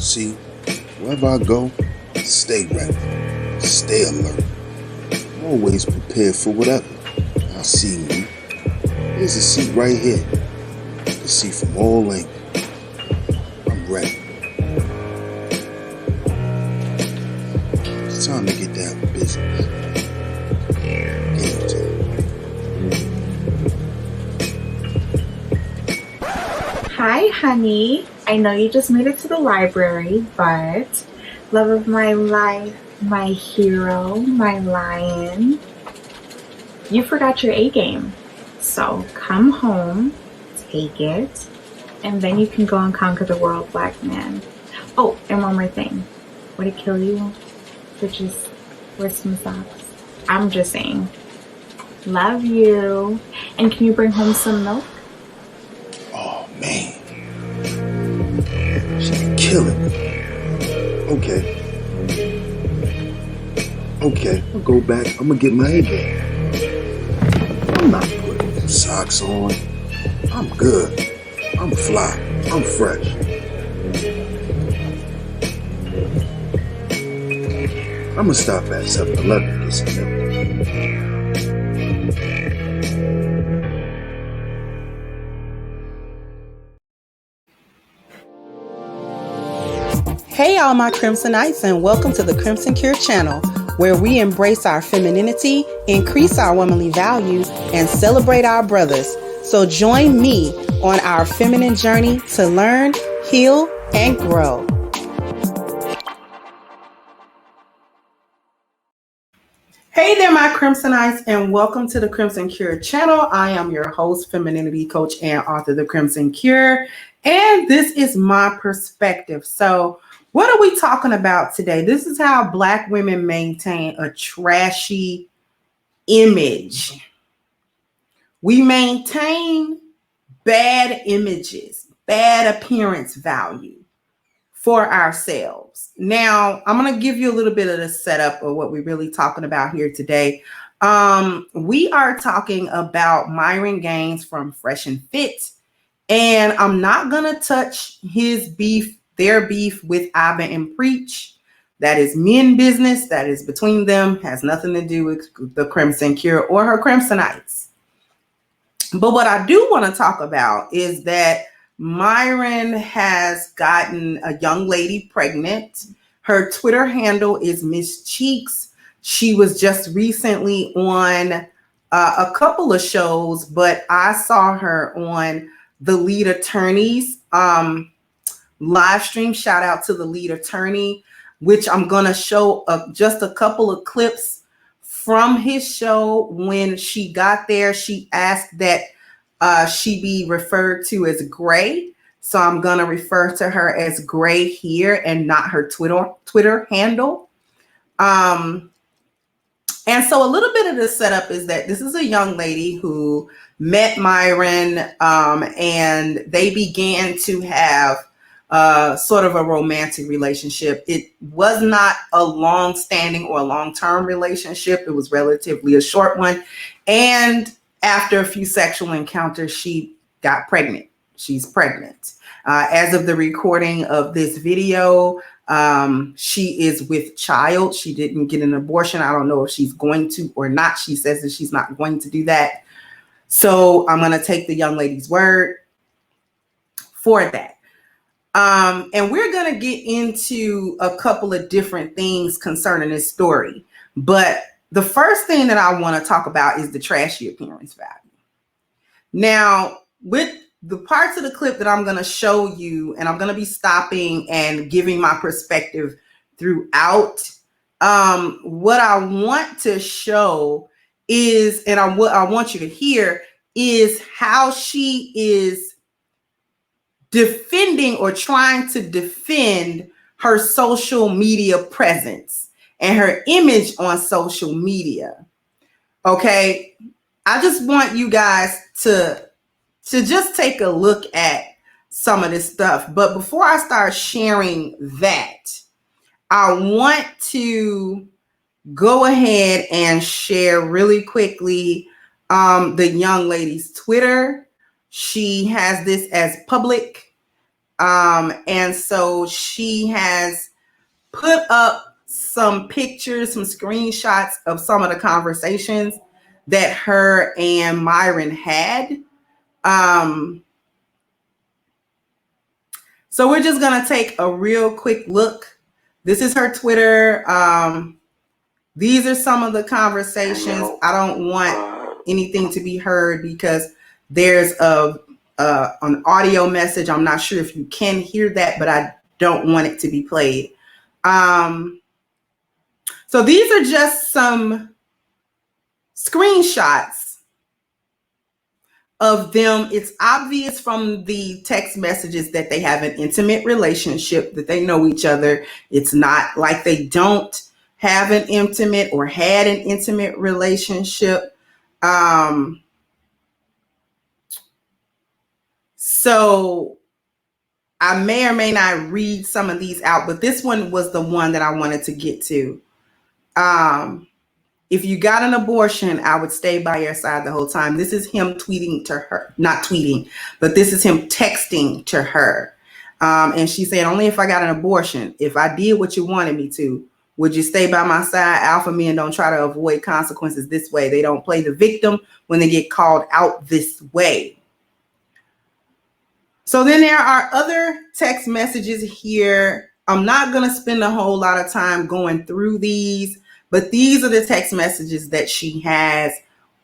See, wherever I go, stay ready, stay alert, always prepared for whatever. I see you. There's a seat right here. You can see from all angles. I'm ready. It's time to get down to business. Game time. Hi, honey. I know you just made it to the library, but love of my life, my hero, my lion, you forgot your A game. So come home, take it, and then you can go and conquer the world, black man. Oh, and one more thing. Would it kill you to just wear some socks? I'm just saying. Love you. And can you bring home some milk? Oh, man. She's killing me. Okay, I'll go back. I'm gonna get my A game. I'm not putting them socks on. I'm good. I'm fly. I'm fresh. I'm gonna stop at 7-Eleven and get some milk. Hey all my Crimsonites, and welcome to the Crimson Cure channel, where we embrace our femininity, increase our womanly value, and celebrate our brothers. So join me on our feminine journey to learn, heal, and grow. Hey there, my Crimsonites, and welcome to the Crimson Cure channel. I am your host, femininity coach, and author of The Crimson Cure, and this is my perspective. So what are we talking about today? This is how Black women maintain a trashy image. We maintain bad images, bad appearance value for ourselves. Now, I'm going to give you a little bit of the setup of what we're really talking about here today. We are talking about Myron Gaines from Fresh and Fit, and I'm not going to touch their beef with Abba and Preach. That is men business. That is between them. Has nothing to do with the Crimson Cure or her Crimsonites. But what I do want to talk about is that Myron has gotten a young lady pregnant. Her Twitter handle is Miss Cheeks. She was just recently on a couple of shows, but I saw her on the lead attorney's live stream. Shout out to the lead attorney, which I'm going to show just a couple of clips from his show. When she got there, she asked that she be referred to as Gray. So I'm going to refer to her as Gray here and not her Twitter handle. And so a little bit of the setup is that this is a young lady who met Myron, and they began to have sort of a romantic relationship. It was not a long-standing or long-term relationship. It was relatively a short one. And after a few sexual encounters, she got pregnant. She's pregnant. As of the recording of this video, she is with child. She didn't get an abortion. I don't know if she's going to or not. She says that she's not going to do that. So I'm going to take the young lady's word for that. And we're going to get into a couple of different things concerning this story. But the first thing that I want to talk about is the trashy appearance value. Now, with the parts of the clip that I'm going to show you, and I'm going to be stopping and giving my perspective throughout, what I want to show is, and what I want you to hear is how she is defending or trying to defend her social media presence and her image on social media. Okay. I just want you guys to just take a look at some of this stuff. But before I start sharing that, I want to go ahead and share really quickly the young lady's Twitter. She has this as public. And so she has put up some pictures, some screenshots of some of the conversations that her and Myron had. So we're just going to take a real quick look. This is her Twitter. These are some of the conversations. I don't want anything to be heard because there's an audio message. I'm not sure if you can hear that, but I don't want it to be played. So these are just some screenshots of them. It's obvious from the text messages that they have an intimate relationship, that they know each other. It's not like they don't have an intimate or had an intimate relationship. So I may or may not read some of these out, but this one was the one that I wanted to get to. If you got an abortion, I would stay by your side the whole time. This is him tweeting to her, not tweeting, but this is him texting to her. And she said, only if I got an abortion. If I did what you wanted me to, would you stay by my side? Alpha men don't try to avoid consequences this way. They don't play the victim when they get called out this way. So then there are other text messages here. I'm not going to spend a whole lot of time going through these, but these are the text messages that she has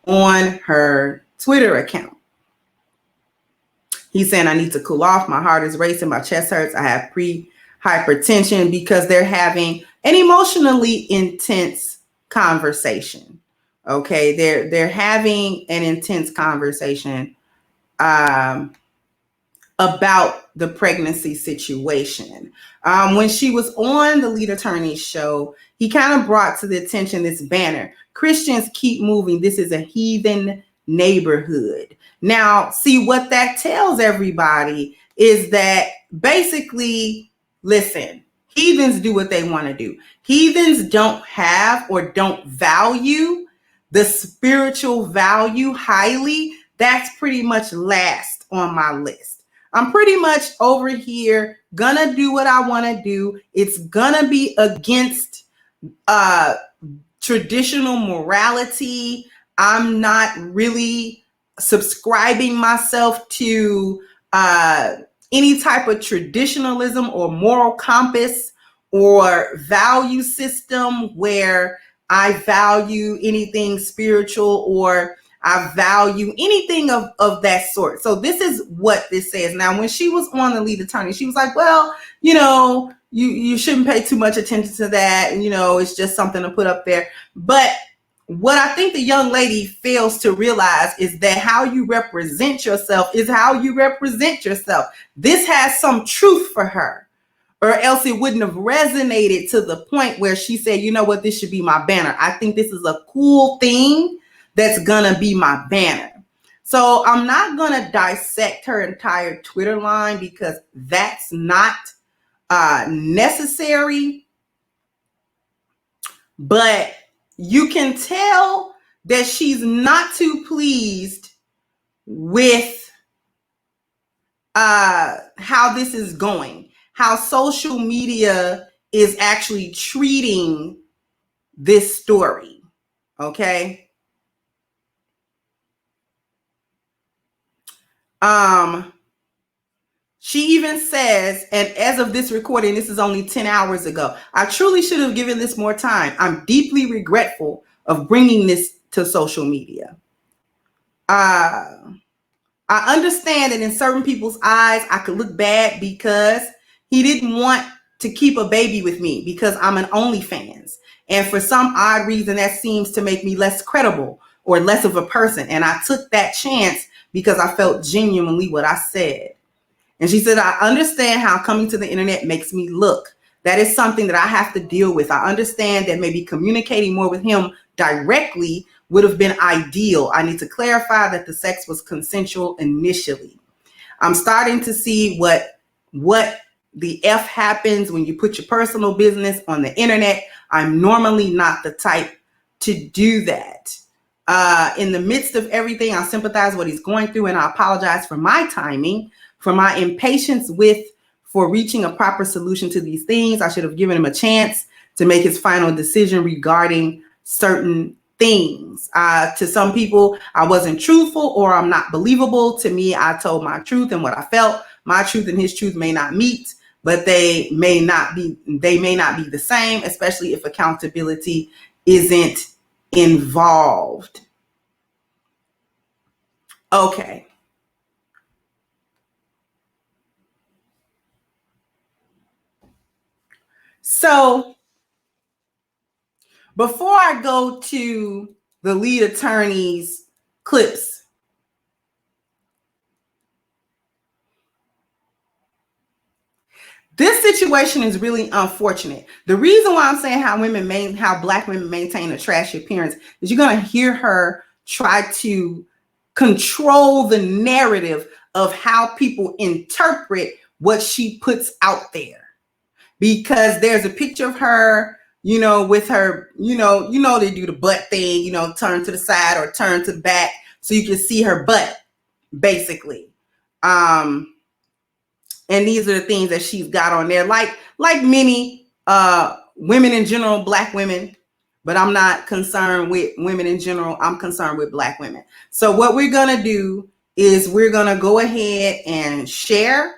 on her Twitter account. He's saying, I need to cool off. My heart is racing. My chest hurts. I have pre-hypertension, because they're having an emotionally intense conversation. Okay. They're having an intense conversation about the pregnancy situation. When she was on the lead attorney show, he kind of brought to the attention this banner: Christians keep moving. This is a heathen neighborhood. Now, see, what that tells everybody is that basically, listen, heathens do what they want to do. Heathens don't have or don't value the spiritual value highly. That's pretty much last on my list. I'm pretty much over here gonna do what I want to do. It's gonna be against traditional morality. I'm not really subscribing myself to any type of traditionalism or moral compass or value system where I value anything spiritual or I value anything of that sort. So this is what this says. Now, when she was on the lead attorney, she was like, well, you shouldn't pay too much attention to that. It's just something to put up there. But what I think the young lady fails to realize is that how you represent yourself is how you represent yourself. This has some truth for her, or else it wouldn't have resonated to the point where she said, you know what, this should be my banner. I think this is a cool thing that's gonna be my banner. So I'm not gonna dissect her entire Twitter line because that's not necessary. But you can tell that she's not too pleased with how this is going, how social media is actually treating this story. Okay. She even says, and as of this recording, this is only 10 hours ago, I truly should have given this more time. I'm deeply regretful of bringing this to social media. I understand that in certain people's eyes, I could look bad because he didn't want to keep a baby with me because I'm an OnlyFans. And for some odd reason, that seems to make me less credible or less of a person. And I took that chance because I felt genuinely what I said. And she said, I understand how coming to the internet makes me look. That is something that I have to deal with. I understand that maybe communicating more with him directly would have been ideal. I need to clarify that the sex was consensual initially. I'm starting to see what the F happens when you put your personal business on the internet. I'm normally not the type to do that. In the midst of everything, I sympathize what he's going through, and I apologize for my timing, for my impatience with for reaching a proper solution to these things. I should have given him a chance to make his final decision regarding certain things. To some people, I wasn't truthful or I'm not believable. To me, I told my truth and what I felt. My truth and his truth may not meet, but they may not be the same, especially if accountability isn't involved. Okay. So before I go to the lead attorney's clips, this situation is really unfortunate. The reason why I'm saying how Black women maintain a trashy appearance is you're going to hear her try to control the narrative of how people interpret what she puts out there. Because there's a picture of her, with her, they do the butt thing, turn to the side or turn to the back so you can see her butt, basically. And these are the things that she's got on there, like many women in general, Black women, but I'm not concerned with women in general. I'm concerned with Black women. So what we're going to do is we're going to go ahead and share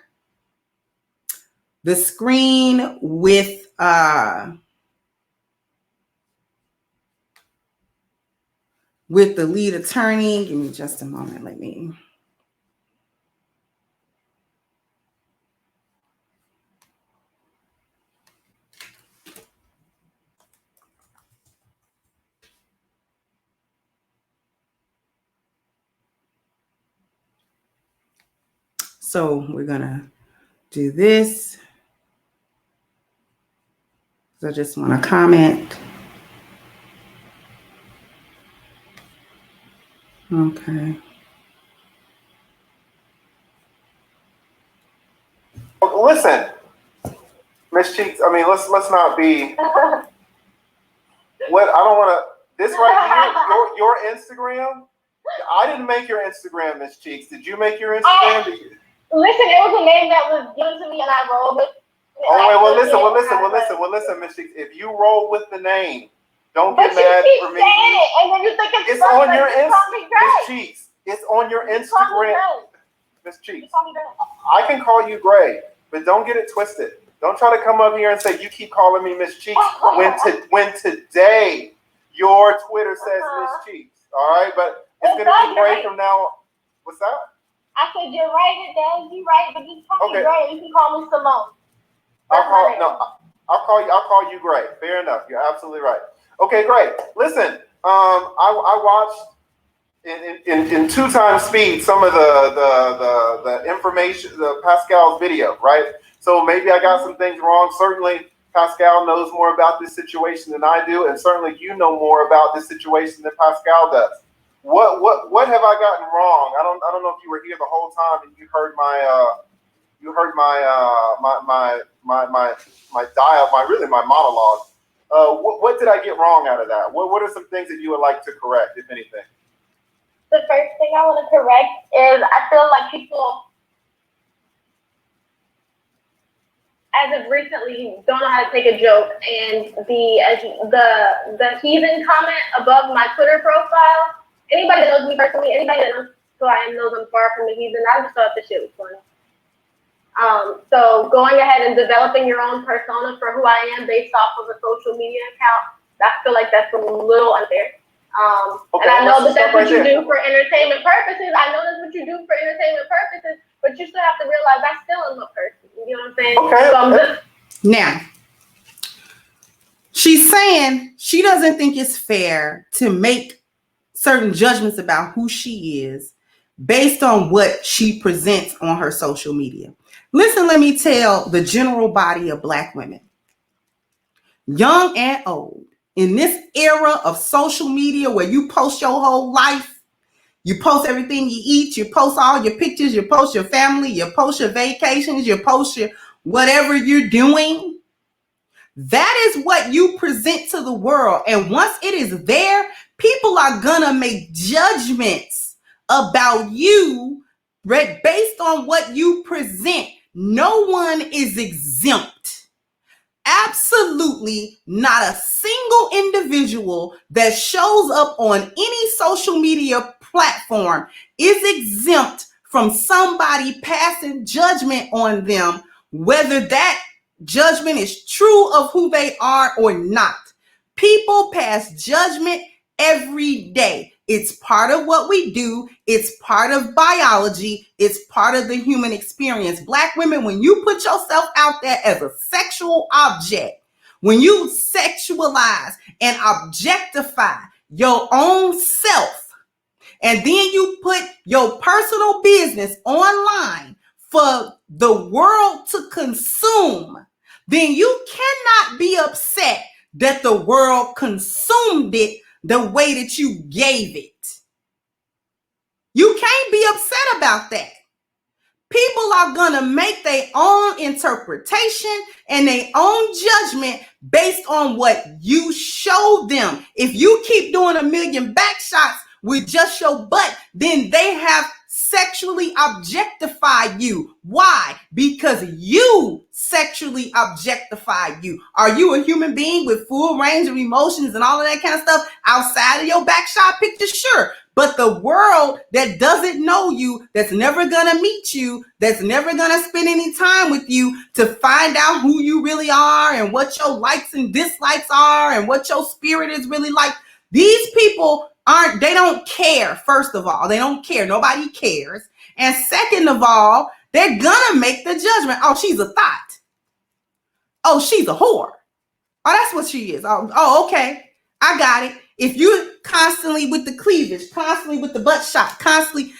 the screen with the lead attorney. Give me just a moment. Let me. So we're going to do this. So I just want to comment. Okay. Listen, Miss Cheeks. I mean, let's not be. What I don't want to. This right here, your Instagram. I didn't make your Instagram, Miss Cheeks. Did you make your Instagram? Listen, it was a name that was given to me, and I rolled with. Oh wait, well listen, Miss Cheeks. If you roll with the name, don't get mad for me. It, and then you think it's on your Instagram, Miss Cheeks. It's on your Instagram, Miss Cheeks. I can call you Gray, but don't get it twisted. Don't try to come up here and say you keep calling me Miss Cheeks when today your Twitter says Miss Cheeks. All right, but it's gonna be Gray from now. What's that? I said you're right, Dad. You're right, but just call me Gray. You can call me Simone. I'll call you Gray. Fair enough. You're absolutely right. Okay, great. Listen, I watched in 2 times speed some of the information, the Pascal's video, right? So maybe I got some things wrong. Certainly, Pascal knows more about this situation than I do, and certainly you know more about this situation than Pascal does. What have I gotten wrong? I don't know if you were here the whole time and you heard my monologue. What did I get wrong out of that? What are some things that you would like to correct, if anything? The first thing I want to correct is I feel like people, as of recently, don't know how to take a joke. And the heathen comment above my Twitter profile, anybody that knows me personally, anybody that knows who I am knows I'm far from the heathen. I just thought the shit was funny. So going ahead and developing your own persona for who I am based off of a social media account, I feel like that's a little unfair. And I know that's what you do for entertainment purposes. But you still have to realize I still am a person. You know what I'm saying? Okay. So I'm just... Now, she's saying she doesn't think it's fair to make certain judgments about who she is based on what she presents on her social media. Listen, let me tell the general body of Black women, young and old, in this era of social media where you post your whole life, you post everything you eat, you post all your pictures, you post your family, you post your vacations, you post your whatever you're doing. That is what you present to the world. And once it is there, people are gonna make judgments about you based on what you present. no one is exempt. Absolutely not a single individual that shows up on any social media platform is exempt from somebody passing judgment on them, whether that judgment is true of who they are or not. People pass judgment every day. It's part of what we do. It's part of biology. It's part of the human experience. Black women, when you put yourself out there as a sexual object, when you sexualize and objectify your own self, and then you put your personal business online for the world to consume, then you cannot be upset that the world consumed it the way that you gave it. You can't be upset about that. People are going to make their own interpretation and their own judgment based on what you show them. If you keep doing a million back shots with just your butt, then they have sexually objectified you. Why? Because you sexually objectify you. Are you a human being with full range of emotions and all of that kind of stuff outside of your back shot picture? Sure. But the world that doesn't know you, that's never going to meet you, that's never going to spend any time with you to find out who you really are and what your likes and dislikes are and what your spirit is really like. These people they don't care. First of all, they don't care. Nobody cares. And second of all, they're going to make the judgment. Oh, she's a thought. Oh, she's a whore. Oh, that's what she is. Oh, okay. I got it. If you're constantly with the cleavage, constantly with the butt shot, constantly,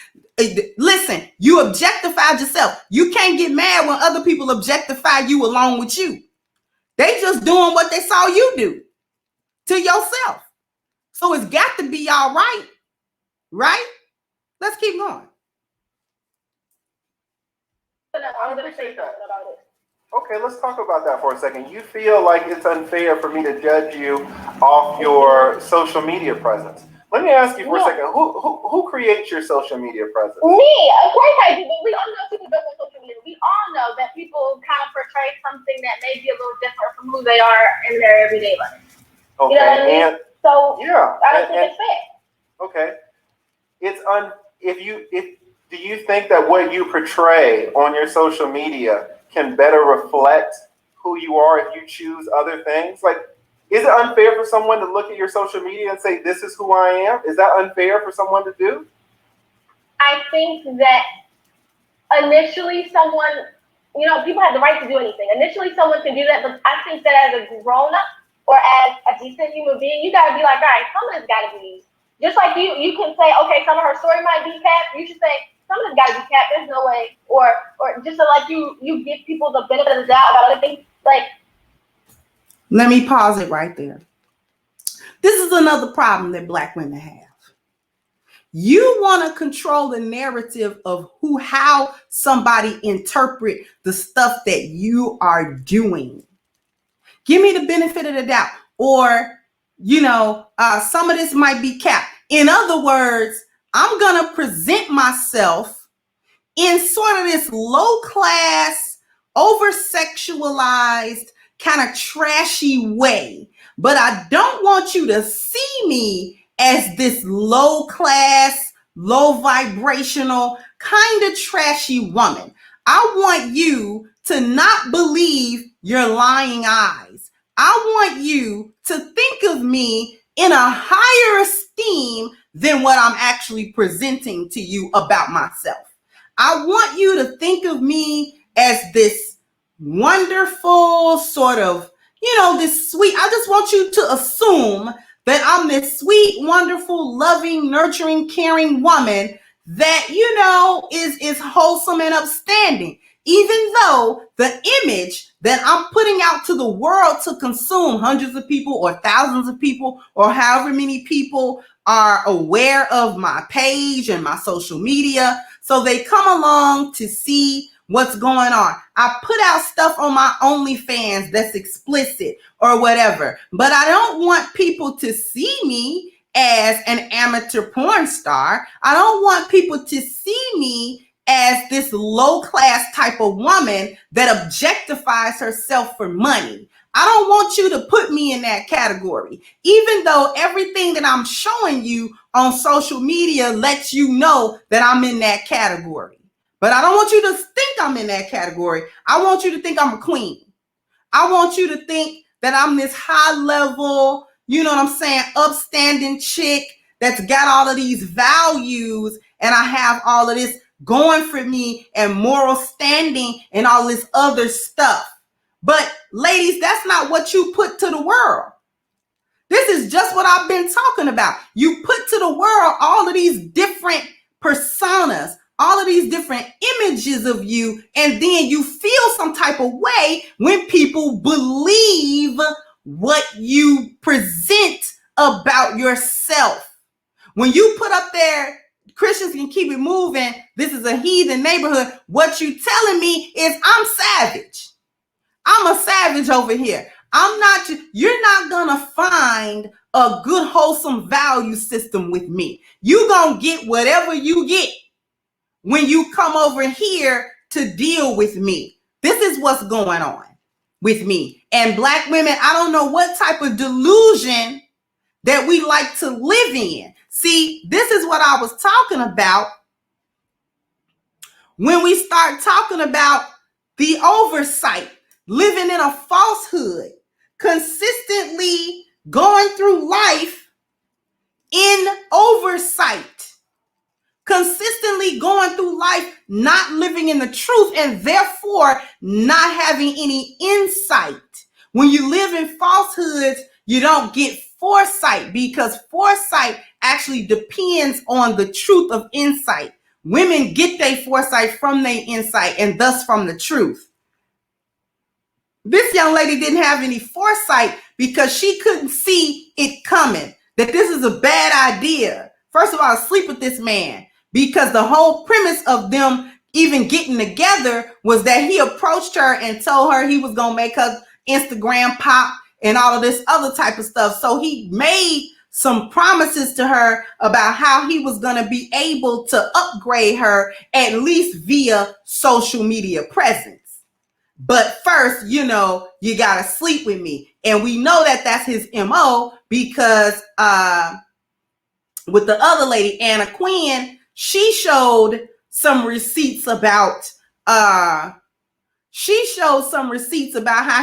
listen, you objectified yourself. You can't get mad when other people objectify you along with you. They just doing what they saw you do to yourself. So it's got to be all right, right? Let's keep going. I'm going to say something about it. Okay, let's talk about that for a second. You feel like it's unfair for me to judge you off your social media presence. Let me ask you for a second. Who creates your social media presence? Me, of course I do. But we all know people don't on social media. We all know that people kind of portray something that may be a little different from who they are in their everyday life. Okay, you know what I mean? and so yeah, I don't think it's fair. Okay, do you think that what you portray on your social media can better reflect who you are if you choose other things? Like, is it unfair for someone to look at your social media and say, this is who I am? Is that unfair for someone to do? I think that initially someone, people have the right to do anything. Initially someone can do that, but I think that as a grown-up or as a decent human being, you got to be like, all right, some of it's got to be, just like you can say, okay, some of her story might be capped. You should say, some of it's got to be capped. There's no way. Or just so like you give people the benefit of the doubt about other things. Like, let me pause it right there. This is another problem that Black women have. You want to control the narrative of how somebody interpret the stuff that you are doing. Give me the benefit of the doubt. Or, some of this might be capped. In other words, I'm going to present myself in sort of this low class, over sexualized, kind of trashy way. But I don't want you to see me as this low class, low vibrational, kind of trashy woman. I want you to not believe your lying eyes. I want you to think of me in a higher esteem than what I'm actually presenting to you about myself. I want you to think of me as this wonderful sort of, this sweet, I just want you to assume that I'm this sweet, wonderful, loving, nurturing, caring woman that, is wholesome and upstanding. Even though the image that I'm putting out to the world to consume, hundreds of people or thousands of people or however many people are aware of my page and my social media, so they come along to see what's going on. I put out stuff on my OnlyFans that's explicit or whatever, but I don't want people to see me as an amateur porn star. I don't want people to see me as this low-class type of woman that objectifies herself for money. I don't want you to put me in that category, even though everything that I'm showing you on social media lets you know that I'm in that category. But I don't want you to think I'm in that category. I want you to think I'm a queen. I want you to think that I'm this high level, you know what I'm saying, upstanding chick that's got all of these values, and I have all of this going for me and moral standing and all this other stuff. But ladies, that's not what you put to the world. This is just what I've been talking about. You put to the world all of these different personas, all of these different images of you, and then you feel some type of way when people believe what you present about yourself. When you put up there, Christians can keep it moving, this is a heathen neighborhood, what you telling me is I'm savage. I'm a savage over here. You're not gonna find a good wholesome value system with me. You gonna get whatever you get when you come over here to deal with me. This is what's going on with me. And Black women, I don't know what type of delusion that we like to live in. See, this is what I was talking about when we start talking about the oversight, living in a falsehood, consistently going through life in oversight, consistently going through life not living in the truth and therefore not having any insight. When you live in falsehoods, you don't get foresight, because foresight actually depends on the truth of insight. Women get their foresight from their insight and thus from the truth. This young lady didn't have any foresight because she couldn't see it coming, that this is a bad idea. First of all, sleep with this man, because the whole premise of them even getting together was that he approached her and told her he was going to make her Instagram pop and all of this other type of stuff. So he made some promises to her about how he was going to be able to upgrade her, at least via social media presence. But first, you know, you got to sleep with me. And we know that that's his MO, because with the other lady, Anna Quinn, she showed some receipts about how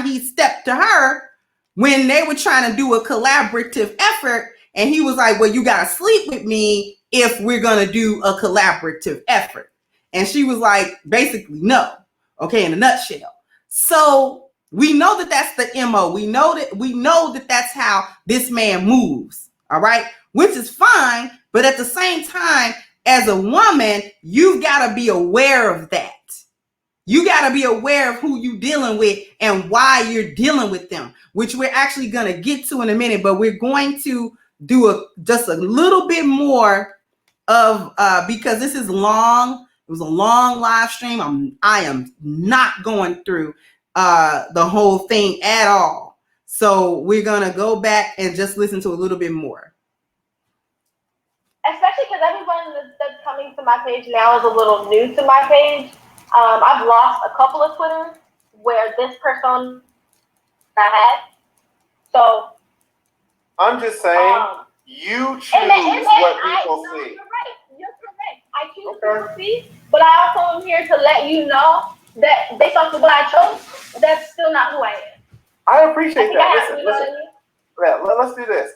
he stepped to her when they were trying to do a collaborative effort. And he was like, well, you got to sleep with me if we're going to do a collaborative effort. And she was like, basically, no. Okay, in a nutshell. So we know that that's the MO. We know that that's how this man moves. All right, which is fine. But at the same time, as a woman, you've got to be aware of that. You got to be aware of who you're dealing with and why you're dealing with them, which we're actually going to get to in a minute. But we're going to do just a little bit more of because this is long. It was a long live stream. I am not going through the whole thing at all. So we're going to go back and just listen to a little bit more. Especially because everyone that's coming to my page now is a little new to my page. I've lost a couple of Twitters where this person I had. So I'm just saying, you choose what people see. You're correct. I choose what people see, but I also am here to let you know that based off of what I chose, that's still not who I am. I appreciate that. Listen. Yeah, let's do this.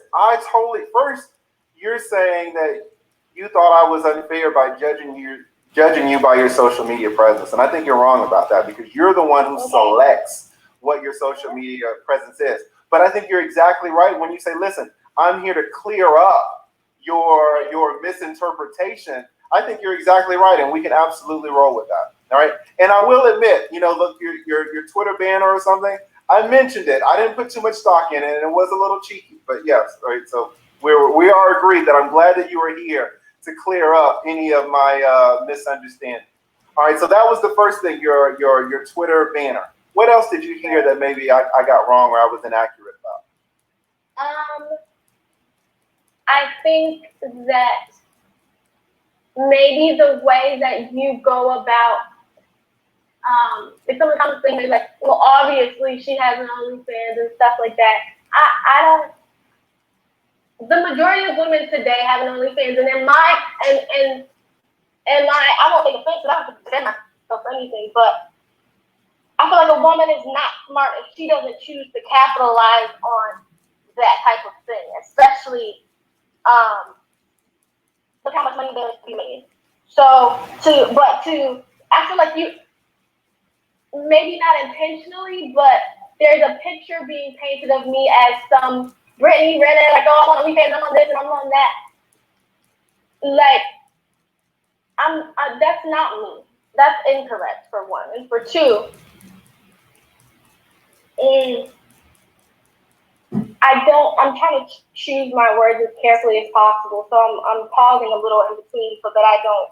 First, you're saying that you thought I was unfair by judging you by your social media presence. And I think you're wrong about that, because you're the one who selects what your social media presence is. But I think you're exactly right when you say, listen, I'm here to clear up your misinterpretation. I think you're exactly right, and we can absolutely roll with that. All right. And I will admit, look, your Twitter banner or something, I mentioned it. I didn't put too much stock in it, and it was a little cheeky. But yes, all right. So we are agreed that I'm glad that you were here to clear up any of my misunderstanding. All right. So that was the first thing, your Twitter banner. What else did you hear that maybe I got wrong or I was inaccurate about? I think that maybe the way that you go about, if someone comes to me like, well, obviously she has an OnlyFans and stuff like that. I don't. The majority of women today have an OnlyFans, and in my I won't take offense, because I don't defend myself or anything, but I feel like a woman is not smart if she doesn't choose to capitalize on that type of thing, especially look how much money there is to be made. So I feel like you, maybe not intentionally, but there's a picture being painted of me as some Brittany Renner, like, oh, I'm on OnlyFans, I'm on this and I'm on that. Like, that's not me. That's incorrect, for one. And for two, I'm trying to choose my words as carefully as possible. So I'm pausing a little in between so that I don't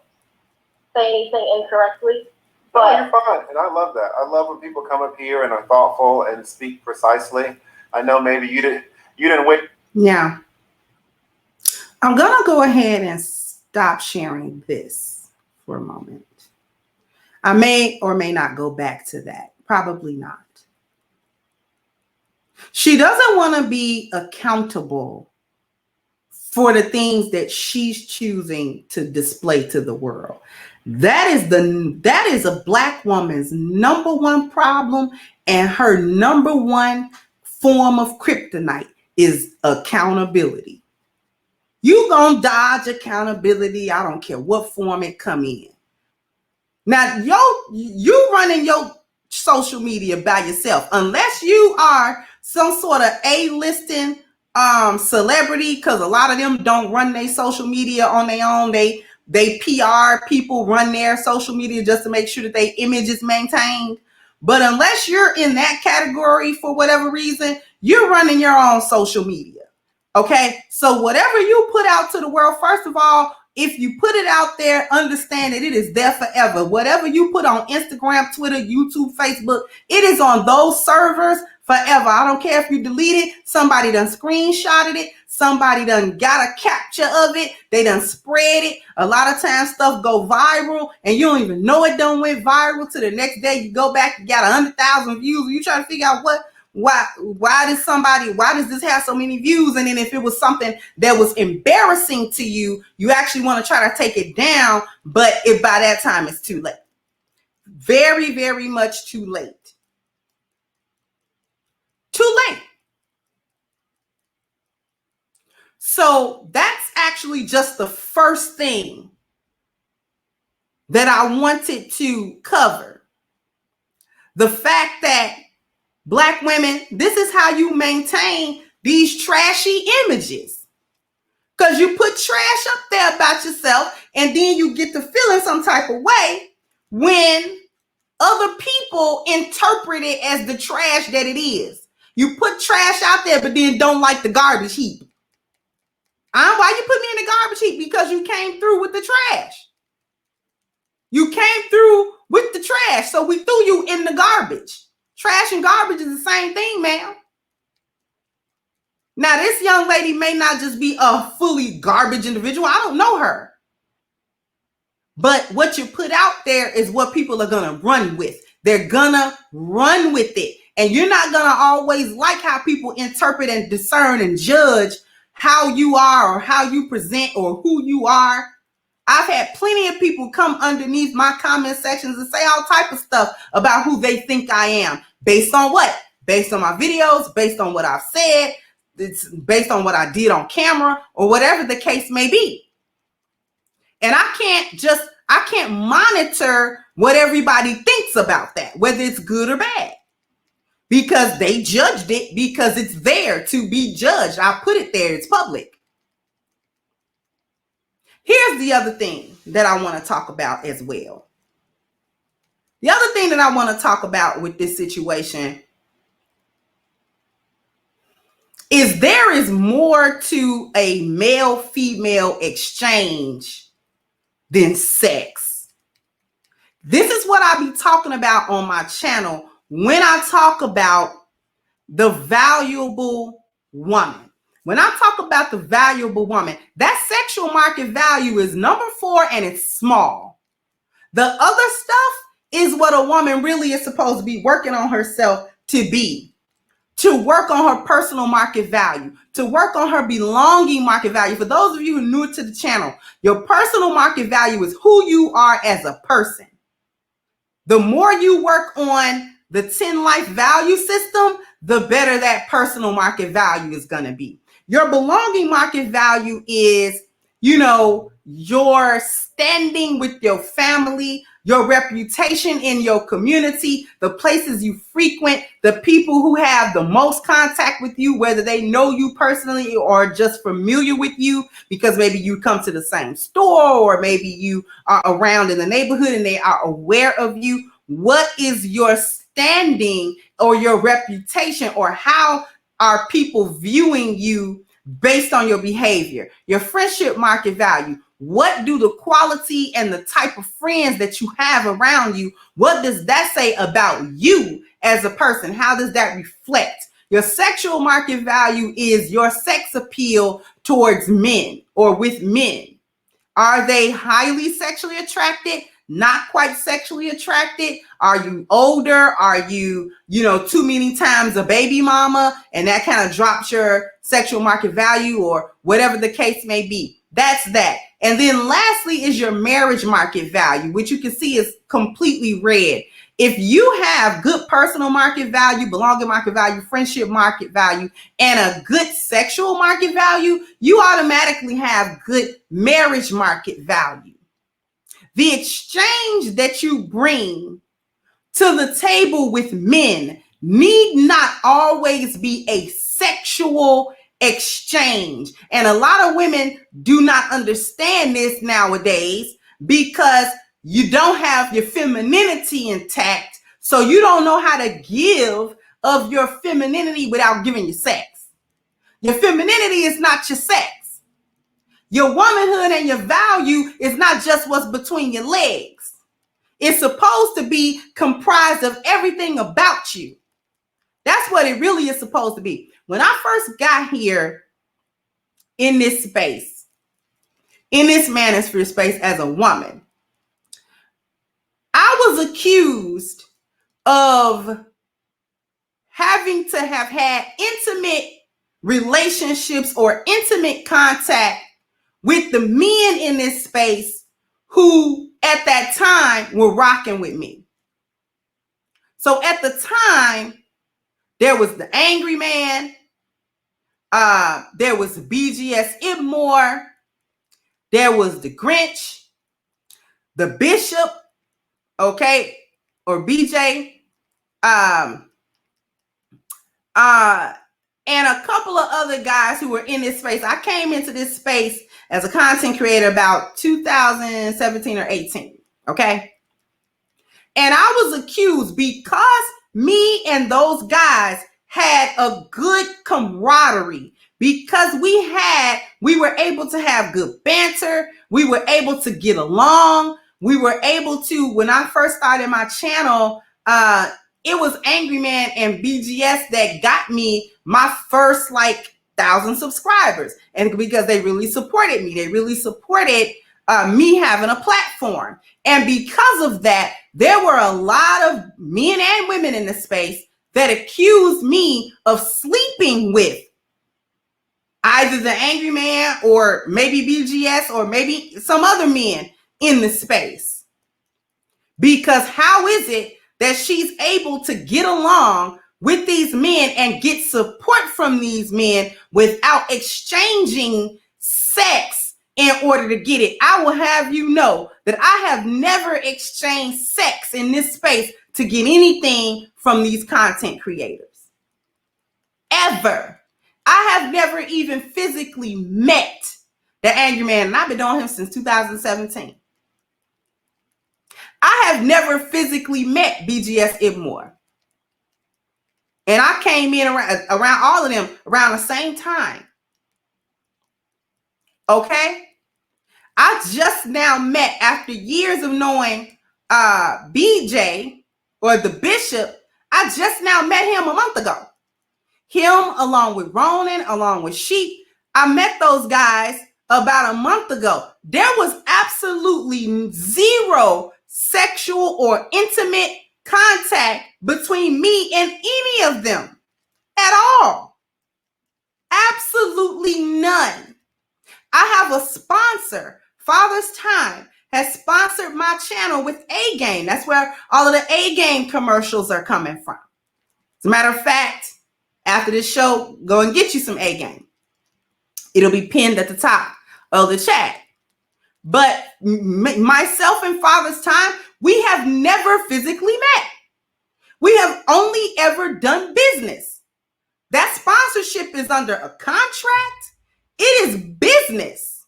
say anything incorrectly. But no, you're fine, and I love that. I love when people come up here and are thoughtful and speak precisely. I know maybe you didn't wait. Yeah. I'm gonna go ahead and stop sharing this for a moment. I may or may not go back to that. Probably not. She doesn't want to be accountable for the things that she's choosing to display to the world. That is a Black woman's number one problem, and her number one form of kryptonite is accountability. You gonna dodge accountability. I don't care what form it come in. Now, you running your social media by yourself, unless you are some sort of A-listing celebrity, because a lot of them don't run their social media on their own. They PR people run their social media just to make sure that their image is maintained. But unless you're in that category for whatever reason, you're running your own social media. Okay, so whatever you put out to the world, first of all, if you put it out there, understand that it is there forever. Whatever you put on Instagram, Twitter, YouTube, Facebook, it is on those servers forever. I don't care if you delete it. Somebody done screenshotted it. Somebody done got a capture of it. They done spread it. A lot of times stuff go viral and you don't even know it done went viral. To the next day you go back, you got 100,000 views. You try to figure out why does this have so many views? And then if it was something that was embarrassing to you, you actually want to try to take it down. But if by that time it's too late, very, very much too late. Too late. So that's actually just the first thing that I wanted to cover. The fact that Black women, this is how you maintain these trashy images. Because you put trash up there about yourself, and then you get to feeling some type of way when other people interpret it as the trash that it is. You put trash out there, but then don't like the garbage heap. Why you put me in the garbage heap? Because you came through with the trash. You came through with the trash, so we threw you in the garbage. Trash and garbage is the same thing, ma'am. Now, this young lady may not just be a fully garbage individual. I don't know her. But what you put out there is what people are going to run with. They're going to run with it. And you're not going to always like how people interpret and discern and judge how you are or how you present or who you are. I've had plenty of people come underneath my comment sections and say all type of stuff about who they think I am. Based on what? Based on my videos, based on what I've said, it's based on what I did on camera, or whatever the case may be. And I can't monitor what everybody thinks about that, whether it's good or bad, because they judged it because it's there to be judged. I put it there, it's public. Here's the other thing that I want to talk about as well. The other thing that I want to talk about with this situation is there is more to a male-female exchange than sex. This is what I be talking about on my channel when I talk about the valuable woman. When I talk about the valuable woman, that sexual market value is number 4 and it's small. The other stuff is what a woman really is supposed to be working on herself to be. To work on her personal market value, to work on her belonging market value. For those of you who are new to the channel, your personal market value is who you are as a person. The more you work on the 10 life value system, the better that personal market value is going to be. Your belonging market value is, your standing with your family, your reputation in your community, the places you frequent, the people who have the most contact with you, whether they know you personally or just familiar with you because maybe you come to the same store or maybe you are around in the neighborhood and they are aware of you. What is your standing or your reputation, or how are people viewing you based on your behavior? Your friendship market value. What do the quality and the type of friends that you have around you, what does that say about you as a person? How does that reflect? Your sexual market value is your sex appeal towards men or with men. Are they highly sexually attracted? Not quite sexually attracted? Are you older? Are you, too many times a baby mama and that kind of drops your sexual market value or whatever the case may be? That's that. And then lastly is your marriage market value, which you can see is completely red. If you have good personal market value, belonging market value, friendship market value, and a good sexual market value, you automatically have good marriage market value. The exchange that you bring to the table with men need not always be a sexual exchange. And a lot of women do not understand this nowadays because you don't have your femininity intact. So you don't know how to give of your femininity without giving you sex. Your femininity is not your sex. Your womanhood and your value is not just what's between your legs. It's supposed to be comprised of everything about you. That's what it really is supposed to be. When I first got here in this space, in this manosphere space as a woman, I was accused of having to have had intimate relationships or intimate contact with the men in this space who at that time were rocking with me. So at the time, there was the Angry Man, there was BGS Ibmore, there was the Grinch, the Bishop, okay, or BJ, and a couple of other guys who were in this space. I came into this space as a content creator about 2017 or 18, okay? And I was accused because me and those guys had a good camaraderie, because we were able to have good banter. We were able to get along. We were able to, when I first started my channel, it was Angry Man and BGS that got me my first 1,000 subscribers. And because they really supported me, they really supported me having a platform. And because of that, there were a lot of men and women in the space that accused me of sleeping with either the Angry Man or maybe BGS or maybe some other men in the space. Because how is it that she's able to get along with these men and get support from these men without exchanging sex in order to get it? I will have you know that I have never exchanged sex in this space to get anything from these content creators. Ever. I have never even physically met the Angry Man, and I've been doing him since 2017. I have never physically met BGS Ibmore. And I came in around all of them around the same time. Okay? I just now met, after years of knowing BJ or the Bishop, I just now met him a month ago. Him along with Ronan, along with Sheep, I met those guys about a month ago. There was absolutely zero sexual or intimate contact between me and any of them at all. Absolutely none. I have a sponsor. Father's Time has sponsored my channel with A Game. That's where all of the A Game commercials are coming from. As a matter of fact, after this show, go and get you some A Game. It'll be pinned at the top of the chat. But myself and Father's Time, we have never physically met. We have only ever done business. That sponsorship is under a contract. It is business.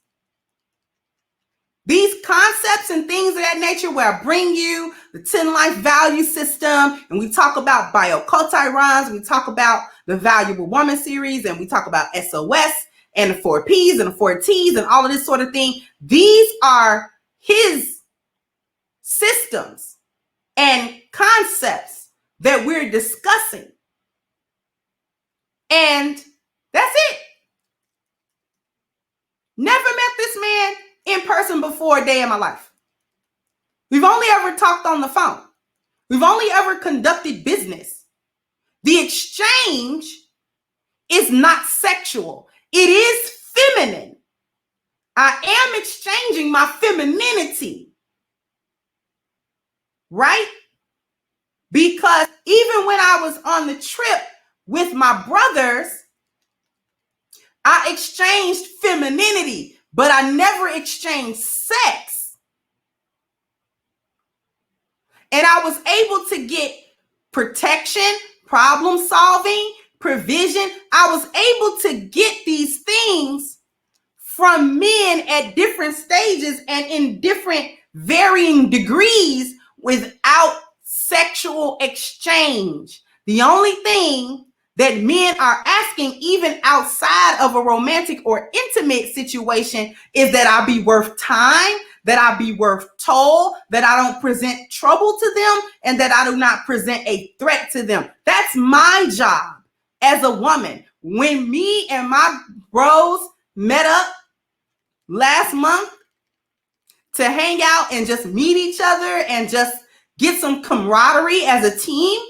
These concepts and things of that nature where I bring you the 10 life value system, and we talk about bioculturons, we talk about the Valuable Woman series, and we talk about SOS and the 4 Ps and the 4 Ts and all of this sort of thing. These are his systems and concepts that we're discussing. And that's it. Never met this man in person before a day in my life. We've only ever talked on the phone. We've only ever conducted business. The exchange is not sexual. It is feminine. I am exchanging my femininity, right? Because even when I was on the trip with my brothers, I exchanged femininity, but I never exchanged sex. And I was able to get protection, problem solving, provision. I was able to get these things from men at different stages and in different varying degrees without sexual exchange. The only thing that men are asking, even outside of a romantic or intimate situation, is that I be worth time, that I be worth toll, that I don't present trouble to them, and that I do not present a threat to them. That's my job as a woman. When me and my bros met up last month to hang out and just meet each other and just get some camaraderie as a team,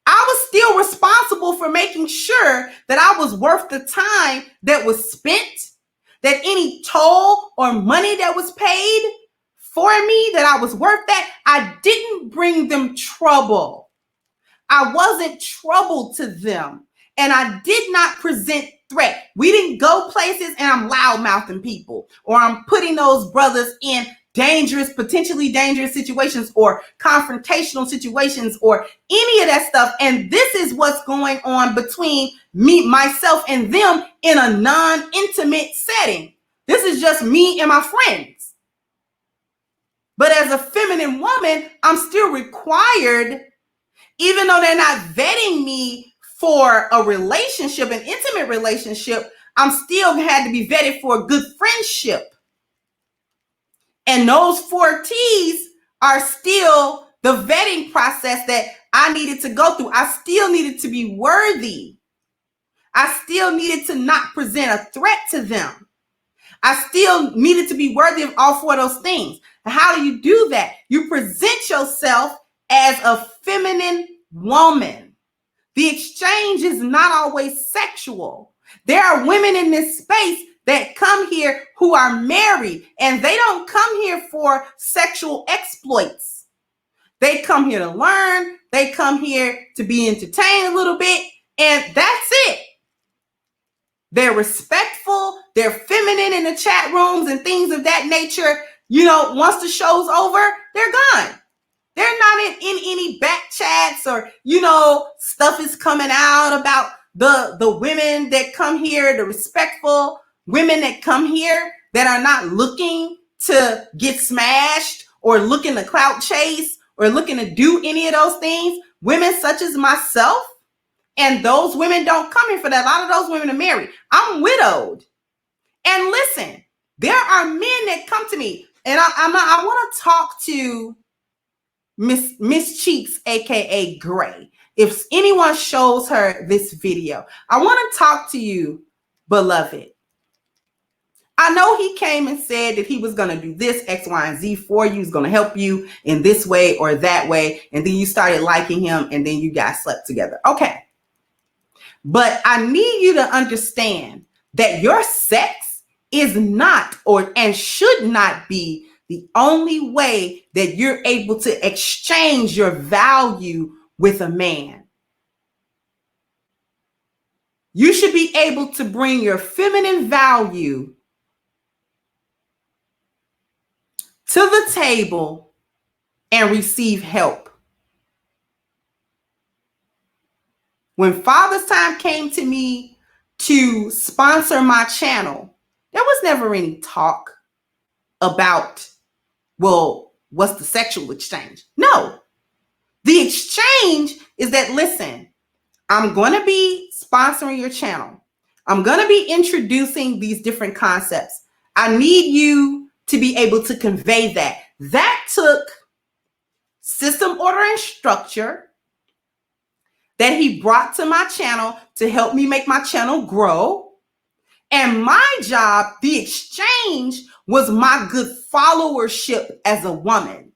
I was still responsible for making sure that I was worth the time that was spent, that any toll or money that was paid for me, that I was worth that. I didn't bring them trouble. I wasn't trouble to them. And I did not present threat. We didn't go places and I'm loud-mouthing people, or I'm putting those brothers in dangerous, potentially dangerous situations or confrontational situations or any of that stuff. And this is what's going on between me, myself, and them in a non-intimate setting. This is just me and my friends. But as a feminine woman, I'm still required, even though they're not vetting me for a relationship, an intimate relationship, I'm still had to be vetted for a good friendship. And those 4 T's are still the vetting process that I needed to go through. I still needed to be worthy. I still needed to not present a threat to them. I still needed to be worthy of all 4 of those things. How do you do that? You present yourself as a feminine woman. The exchange is not always sexual. There are women in this space that come here who are married, and they don't come here for sexual exploits. They come here to learn. They come here to be entertained a little bit, and that's it. They're respectful. They're feminine in the chat rooms and things of that nature. You know, once the show's over, they're gone. They're not in any back chats or, you know, stuff is coming out about the women that come here, the respectful women that come here that are not looking to get smashed or looking to clout chase or looking to do any of those things. Women such as myself, and those women don't come here for that. A lot of those women are married. I'm widowed. And listen, there are men that come to me, and I want to talk to Miss Cheeks, aka Gray. If anyone shows her this video, I want to talk to you, beloved. I know he came and said that he was going to do this, X, Y, and Z for you. He's going to help you in this way or that way. And then you started liking him and then you guys slept together. Okay. But I need you to understand that your sex is not and should not be the only way that you're able to exchange your value with a man. You should be able to bring your feminine value to the table and receive help. When Father's Time came to me to sponsor my channel, there was never any talk about, well, what's the sexual exchange? No. The exchange is that, listen, I'm going to be sponsoring your channel. I'm going to be introducing these different concepts. I need you to be able to convey that. That took system, order, and structure that he brought to my channel to help me make my channel grow. And my job, the exchange, was my good followership as a woman.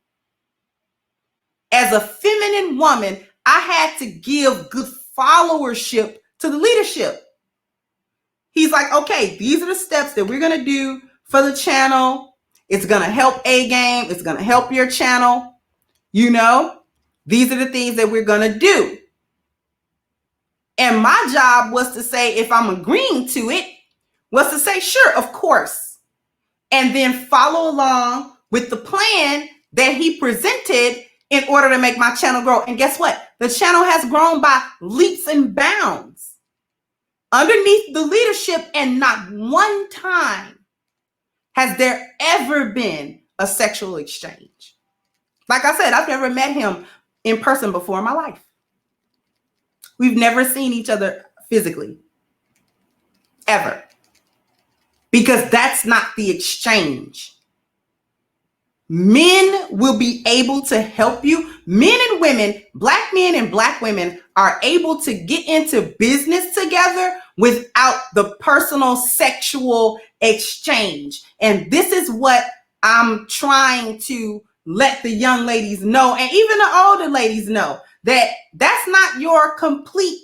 As a feminine woman, I had to give good followership to the leadership. He's like, okay, these are the steps that we're going to do for the channel. It's going to help A-Game. It's going to help your channel. You know, these are the things that we're going to do. And my job was to say, if I'm agreeing to it, was to say, sure, of course. And then follow along with the plan that he presented in order to make my channel grow. And guess what? The channel has grown by leaps and bounds underneath the leadership, and not one time has there ever been a sexual exchange. Like I said, I've never met him in person before in my life. We've never seen each other physically, ever. Because that's not the exchange. Men will be able to help you. Men and women, black men and black women, are able to get into business together without the personal sexual exchange. And this is what I'm trying to let the young ladies know, and even the older ladies know, that that's not your complete,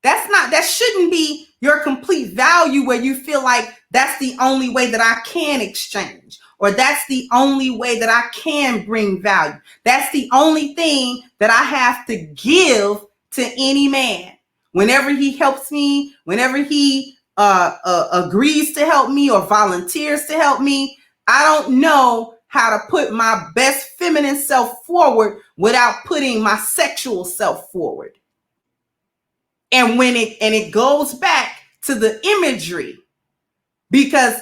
that shouldn't be your complete value where you feel like that's the only way that I can exchange, or that's the only way that I can bring value. That's the only thing that I have to give to any man. Whenever he helps me, whenever he agrees to help me or volunteers to help me, I don't know how to put my best feminine self forward without putting my sexual self forward. And when it goes back to the imagery, because,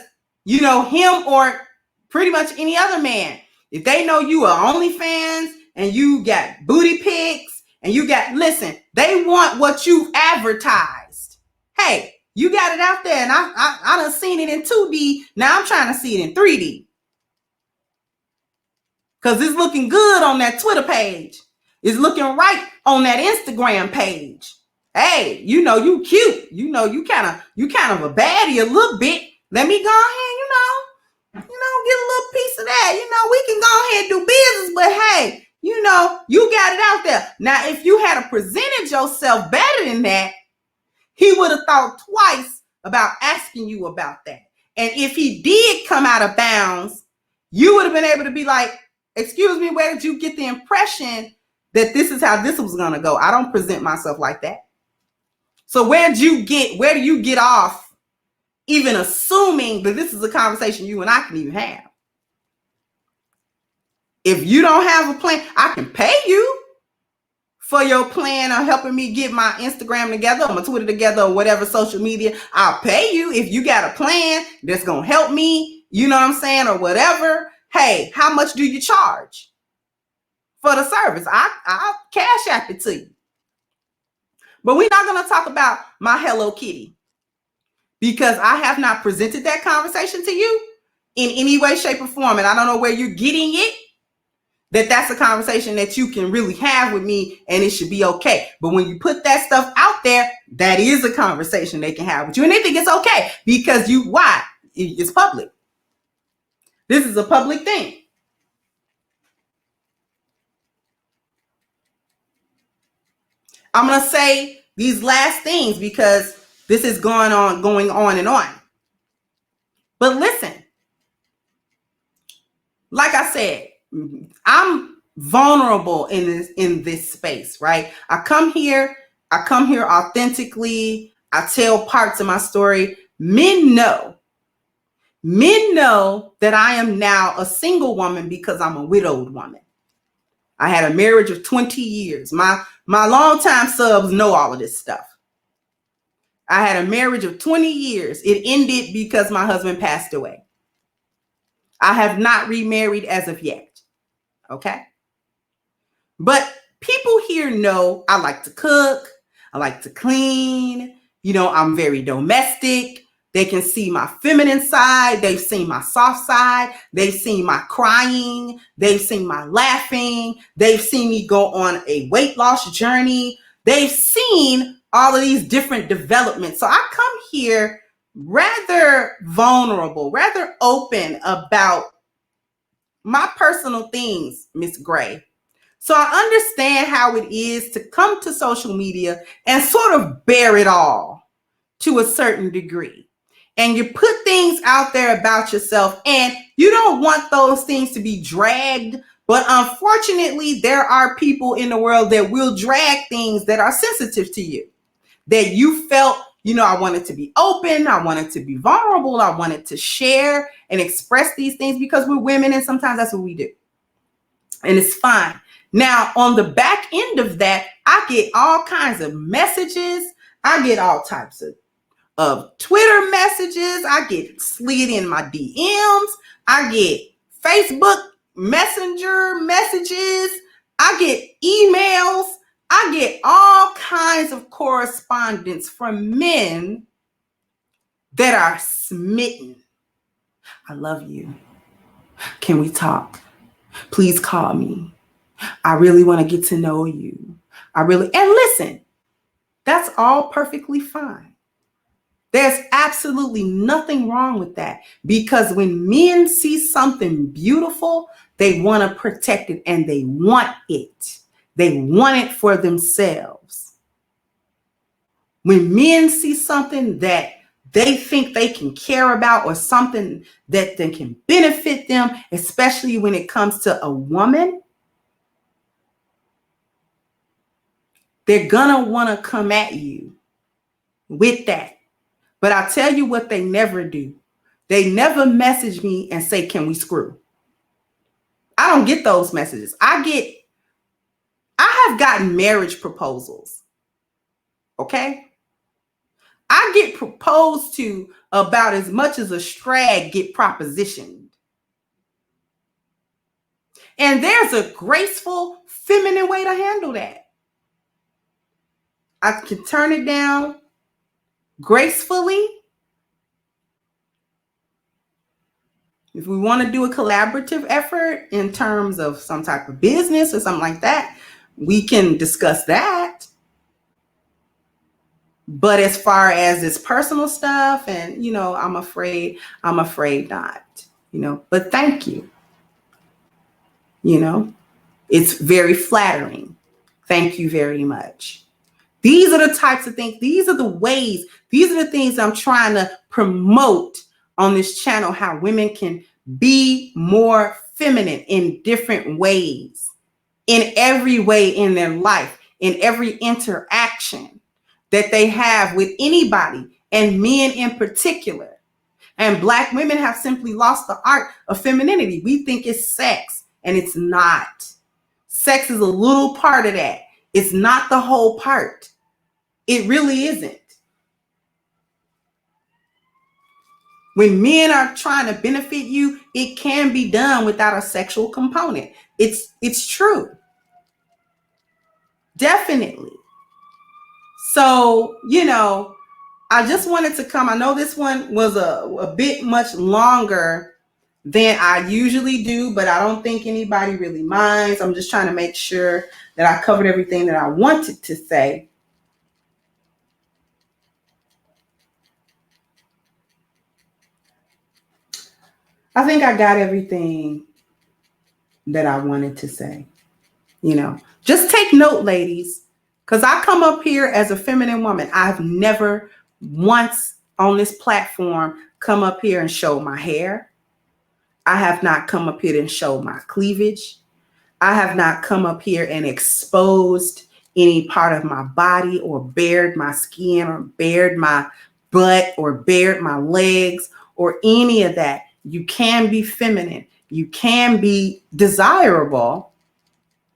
you know, him or pretty much any other man, if they know you are OnlyFans and you got booty pics and you got, listen, they want what you've advertised. Hey, you got it out there, and I done seen it in 2D. Now I'm trying to see it in 3D. Because it's looking good on that Twitter page. It's looking right on that Instagram page. Hey, you know, you cute. You know, you kind of a baddie a little bit. Let me go ahead, you know, get a little piece of that. You know, we can go ahead and do business, but hey, you know, you got it out there. Now, if you had presented yourself better than that, he would have thought twice about asking you about that. And if he did come out of bounds, you would have been able to be like, excuse me, where did you get the impression that this is how this was going to go? I don't present myself like that. So where do you get off even assuming that this is a conversation you and I can even have? If you don't have a plan, I can pay you for your plan of helping me get my Instagram together or my Twitter together or whatever social media. I'll pay you if you got a plan that's going to help me, you know what I'm saying, or whatever. Hey, how much do you charge for the service? I'll cash app it to you. But we're not going to talk about my Hello Kitty, because I have not presented that conversation to you in any way, shape, or form. And I don't know where you're getting it, that's a conversation that you can really have with me and it should be okay. But when you put that stuff out there, that is a conversation they can have with you. And they think it's okay because why? It's public. This is a public thing. I'm going to say these last things because this is going on and on. But listen, like I said, I'm vulnerable in this space, right? I come here authentically. I tell parts of my story. Men know that I am now a single woman because I'm a widowed woman. I had a marriage of 20 years. My longtime subs know all of this stuff. I had a marriage of 20 years. It ended because my husband passed away. I have not remarried as of yet. Okay. But people here know I like to cook. I like to clean. You know, I'm very domestic. They can see my feminine side. They've seen my soft side. They've seen my crying. They've seen my laughing. They've seen me go on a weight loss journey. They've seen all of these different developments. So I come here rather vulnerable, rather open about my personal things, Miss Gray. So I understand how it is to come to social media and sort of bear it all to a certain degree. And you put things out there about yourself and you don't want those things to be dragged. But unfortunately, there are people in the world that will drag things that are sensitive to you, that you felt, you know, I wanted to be open. I wanted to be vulnerable. I wanted to share and express these things because we're women and sometimes that's what we do. And it's fine. Now, on the back end of that, I get all kinds of messages. I get all types of Twitter messages. I get slid in my DMs. I get Facebook Messenger messages. I get emails. I get all kinds of correspondence from men that are smitten. I love you. Can we talk? Please call me. I really want to get to know you. And listen, that's all perfectly fine. There's absolutely nothing wrong with that because when men see something beautiful, they want to protect it and they want it. They want it for themselves. When men see something that they think they can care about or something that they can benefit them, especially when it comes to a woman, they're going to want to come at you with that. But I'll tell you what they never do. They never message me and say, can we screw? I don't get those messages. I have gotten marriage proposals. Okay? I get proposed to about as much as a strag get propositioned. And there's a graceful, feminine way to handle that. I can turn it down gracefully. If we want to do a collaborative effort in terms of some type of business or something like that, we can discuss that. But as far as this personal stuff and, you know, I'm afraid not, you know, but thank you. You know, it's very flattering. Thank you very much. These are the types of things. These are the ways. These are the things I'm trying to promote on this channel, how women can be more feminine in different ways, in every way in their life, in every interaction that they have with anybody, and men in particular. And Black women have simply lost the art of femininity. We think it's sex, and it's not. Sex is a little part of that. It's not the whole part. It really isn't. When men are trying to benefit you, it can be done without a sexual component. It's true. Definitely. So, you know, I just wanted to come. I know this one was a bit much longer than I usually do, but I don't think anybody really minds. I'm just trying to make sure that I covered everything that I wanted to say. I think I got everything that I wanted to say. Just take note, ladies, because I come up here as a feminine woman. I've never once on this platform come up here and show my hair. I have not come up here and show my cleavage. I have not come up here and exposed any part of my body or bared my skin or bared my butt or bared my legs or any of that. You can be feminine. You can be desirable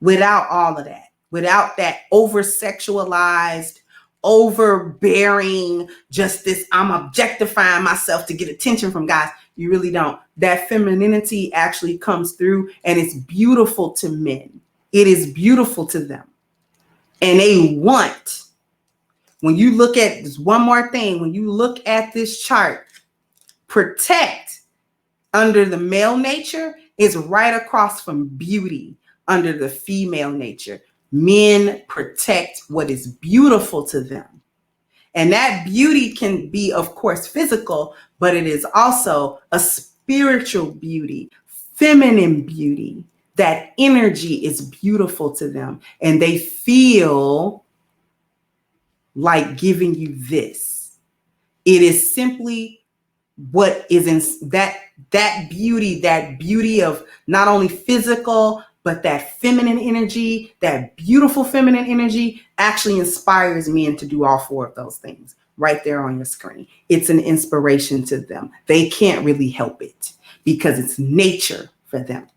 without all of that, without that over-sexualized, overbearing, just this, I'm objectifying myself to get attention from guys. You really don't. That femininity actually comes through, and it's beautiful to men. It is beautiful to them. And they want, when you look at this, one more thing, when you look at this chart, protect under the male nature is right across from beauty under the female nature. Men protect what is beautiful to them. And that beauty can be, of course, physical, but it is also a spiritual beauty, feminine beauty. That energy is beautiful to them. And they feel like giving you this. It is simply what is in that beauty of not only physical, but that feminine energy, that beautiful feminine energy actually inspires men to do all four of those things right there on your screen. It's an inspiration to them. They can't really help it because it's nature for them.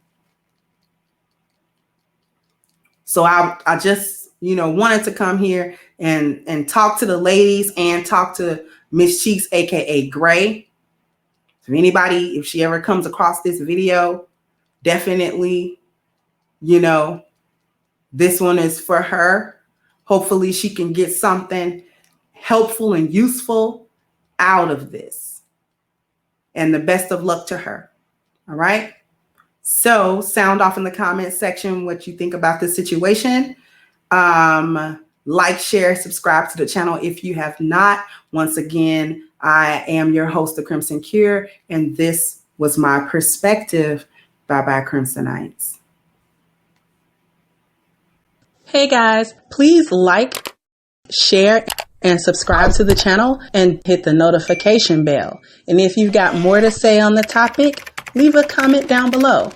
So I just, wanted to come here and talk to the ladies and talk to Miss Cheeks, aka Gray. So anybody, if she ever comes across this video, definitely, this one is for her. Hopefully she can get something helpful and useful out of this. And the best of luck to her. All right. So sound off in the comment section what you think about this situation. Like, share, subscribe to the channel if you have not. Once again, I am your host, The Crimson Cure, and this was my perspective. Bye-bye, Crimsonites. Hey guys, please like, share, and subscribe to the channel and hit the notification bell. And if you've got more to say on the topic, leave a comment down below.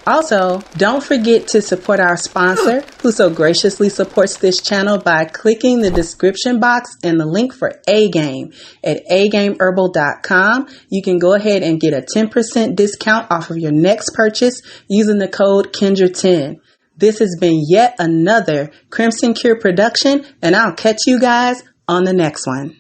Also, don't forget to support our sponsor who so graciously supports this channel by clicking the description box and the link for A-Game at agameherbal.com. You can go ahead and get a 10% discount off of your next purchase using the code Kendra10. This has been yet another Crimson Cure production, and I'll catch you guys on the next one.